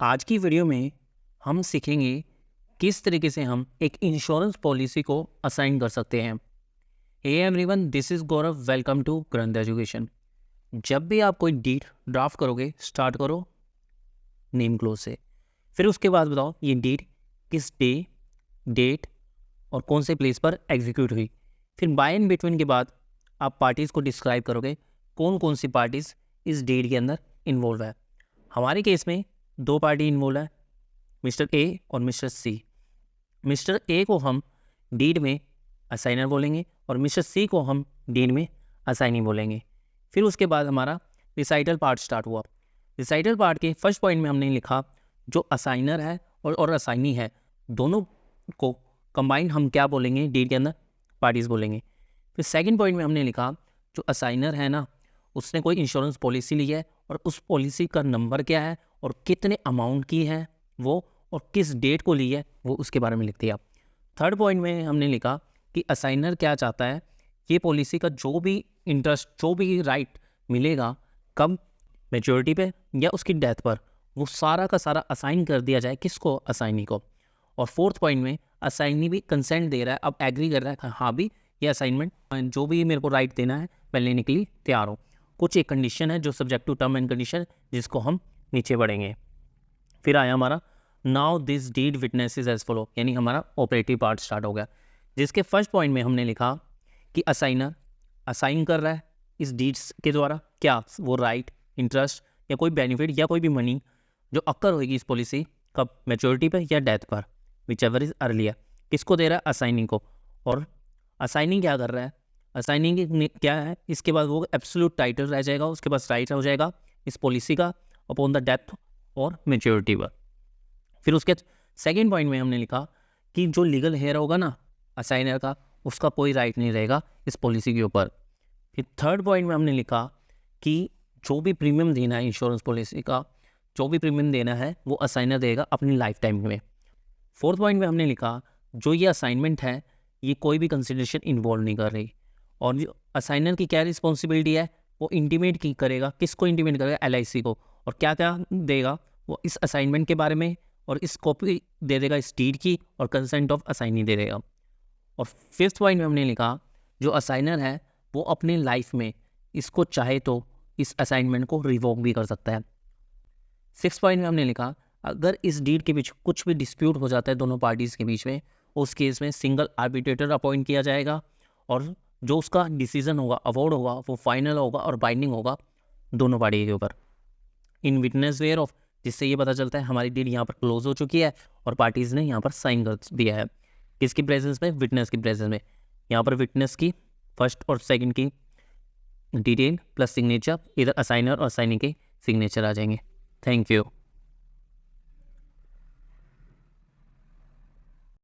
आज की वीडियो में हम सीखेंगे किस तरीके से हम एक इंश्योरेंस पॉलिसी को असाइन कर सकते हैं। Hey everyone, this is Gaurav. Welcome to Granth education. जब भी आप कोई डीड ड्राफ्ट करोगे, स्टार्ट करो नेम क्लोज से। फिर उसके बाद बताओ ये डीड किस डे, डेट और कौन से प्लेस पर एग्जीक्यूट हुई। फिर बाय एंड बिटवीन के बाद आप पार्टीज़ को डिस्क्राइब करोगे, कौन कौन सी पार्टीज़ इस डीड के अंदर इन्वॉल्व है। हमारे केस में दो पार्टी इन्वॉल्व है, मिस्टर ए और मिस्टर सी। मिस्टर ए को हम डीड में असाइनर बोलेंगे और मिस्टर सी को हम डीड में असाइनी बोलेंगे। फिर उसके बाद हमारा रिसाइटल पार्ट स्टार्ट हुआ। रिसाइटल पार्ट के फर्स्ट पॉइंट में हमने लिखा जो असाइनर है और असाइनी है, दोनों को कंबाइंड हम क्या बोलेंगे, डीड के अंदर पार्टीज बोलेंगे। फिर सेकंड पॉइंट में हमने लिखा जो असाइनर है ना, उसने कोई इंश्योरेंस पॉलिसी ली है और उस पॉलिसी का नंबर क्या है और कितने अमाउंट की है वो, और किस डेट को ली है वो, उसके बारे में लिख दिया। थर्ड पॉइंट में हमने लिखा कि असाइनर क्या चाहता है, ये पॉलिसी का जो भी इंटरेस्ट, जो भी राइट मिलेगा, कब, मैच्योरिटी पे या उसकी डेथ पर, वो सारा का सारा असाइन कर दिया जाए। किसको? असाइनी को। और फोर्थ पॉइंट में असाइनी भी कंसेंट दे रहा है, अब एग्री कर रहा है, हाँ भी ये असाइनमेंट जो भी मेरे को राइट देना है मैं लेने के लिए तैयार हूँ। कुछ एक कंडीशन है जो subject to term and condition, जिसको हम नीचे बढ़ेंगे। फिर आया हमारा now this deed witnesses as follow, यानी हमारा ऑपरेटिव पार्ट स्टार्ट हो गया, जिसके फर्स्ट पॉइंट में हमने लिखा कि असाइनर असाइन कर रहा है इस डीड्स के द्वारा क्या, वो राइट, इंटरेस्ट या कोई बेनिफिट या कोई भी मनी जो अक्कर होगी इस पॉलिसी, कब, मैच्योरिटी पर या डेथ पर, विच एवर इज अर्लियर। किसको दे रहा है? असाइनिंग को। और असाइनिंग क्या कर रहा है? असाइनिंग क्या है? इसके बाद वो एब्सोल्यूट टाइटल रह जाएगा, उसके पास राइट हो जाएगा इस पॉलिसी का अपॉन द डेथ और मैच्योरिटी पर। फिर उसके सेकेंड पॉइंट में हमने लिखा कि जो लीगल हेयर होगा ना असाइनर का, उसका कोई राइट नहीं रहेगा इस पॉलिसी के ऊपर। फिर थर्ड पॉइंट में हमने लिखा कि जो भी प्रीमियम देना है इंश्योरेंस पॉलिसी का, जो भी प्रीमियम देना है वो असाइनर देगा अपनी लाइफ टाइम में। फोर्थ पॉइंट में हमने लिखा जो ये असाइनमेंट है ये कोई भी कंसिडरेशन इन्वॉल्व नहीं कर रही, और जो असाइनर की क्या रिस्पॉन्सिबिलिटी है, वो इंटीमेट की करेगा। किसको इंटीमेट करेगा? LIC को। और क्या क्या देगा वो? इस असाइनमेंट के बारे में, और इस कॉपी दे देगा इस डीड की, और कंसेंट ऑफ असाइनी दे देगा। और फिफ्थ पॉइंट में हमने लिखा जो असाइनर है वो अपनी लाइफ में इसको चाहे तो इस असाइनमेंट को रिवोक भी कर सकता है। सिक्स पॉइंट में हमने लिखा अगर इस डीड के बीच कुछ भी डिस्प्यूट हो जाता है दोनों पार्टीज़ के बीच में, उस केस में सिंगल आर्बिट्रेटर अपॉइंट किया जाएगा, और जो उसका डिसीजन होगा, अवॉर्ड होगा, वो फाइनल होगा और बाइंडिंग होगा दोनों पार्टी के ऊपर। इन विटनेस वेयर ऑफ, जिससे ये पता चलता है हमारी डील यहाँ पर क्लोज हो चुकी है और पार्टीज़ ने यहाँ पर साइन कर दिया है। किसकी प्रेजेंस में? विटनेस की प्रेजेंस में। यहाँ पर विटनेस की फर्स्ट और सेकंड की डिटेल प्लस सिग्नेचर, इधर असाइनर और असाइनी के सिग्नेचर आ जाएंगे। Thank you.